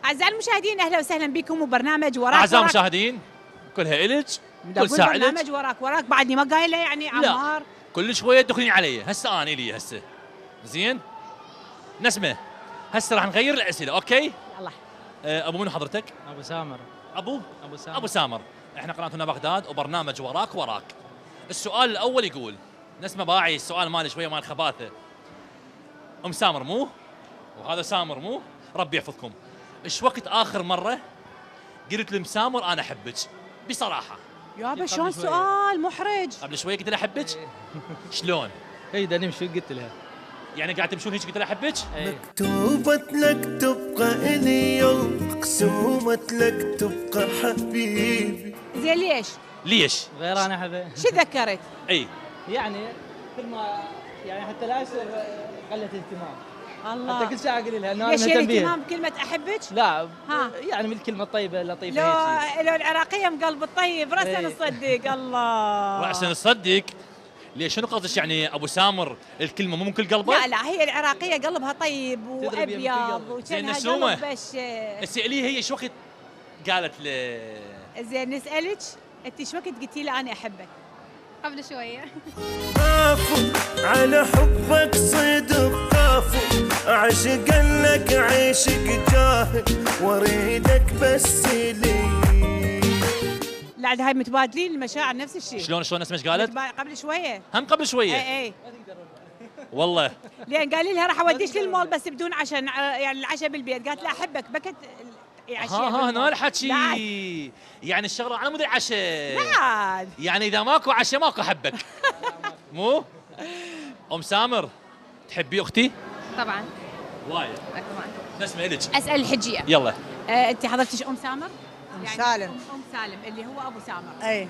أعزائي المشاهدين أهلا وسهلا بكم وبرنامج وراك أعزائي وراك. المشاهدين كلها إلج كل ساعة إلج. برنامج وراك بعدني ما قايله يعني عمار. لا كل شوية تدخلين علي هسه أنا إلي هسه زين. نسمة هسه راح نغير الأسئلة أوكي؟ يلا. أبو منو حضرتك؟ ابو سامر. أبو سامر. إحنا قناتنا بغداد وبرنامج وراك. السؤال الأول يقول نسمة باعي السؤال مالي شوية مال خباثة. أم سامر مو؟ وهذا سامر مو؟ ربي يحفظكم. إيش وقت آخر مرة قلت لأم سامر أنا أحبك؟ بصراحة. يابا شلون سؤال محرج. قبل شوية قلت لها أحبك؟ شلون؟ اي دا نمشي قلت لها. يعني قاعد تمشون هيك قلت لها أحبك؟ مكتوبة لك تبقى إلي يوم مقسومة لك تبقى حبيبي. زين ليش؟ غير انا احبه. شو ذكرت؟ اي يعني كل ما يعني حتى لا يصير قله اهتمام. الله. حتى كل ساعه اقول لها انه انا ليش مهتم بيها. الاهتمام بكلمة أحبك؟ لا ها. يعني من الكلمه الطيبه اللطيفه لو هيك. لو العراقية مقلب الطيب رأسا إيه. نصدق. الله. رأسا نصدق. ليش شنو قصدك يعني ابو سامر الكلمه مو من كل قلبه؟ لا هي العراقية قلبها طيب تدري بيها وأبيض مثل قلب. زين وكانها نسومة. قلب بش. اساليه هي ايش وقت قالت زين نسألك أنت ايش وقت قلتي لي أنا أحبك؟ قبل شوية. قافوا على حبك صدق قافوا أعشق لك عيشك جاهل واريدك بس لي. لا هاي متبادلين المشاعر نفس الشيء. شلون اسمه ايش قالت؟ قبل شوية. هم قبل شويه. اي والله لان قال لها راح اوديك للمول بس بدون عشاء يعني العشاء بالبيت. قالت لا احبك بكت ها هنا الحكي. يعني الشغله على مود العشاء. لا يعني اذا ماكو عشاء ماكو احبك. مو؟ ام سامر تحبي اختي؟ طبعا. وايد. طبعا. نسمع الك. اسال الحجيه. يلا. انت حضرتي ام سامر؟ سالم. ام سالم اللي هو ابو سامر. اي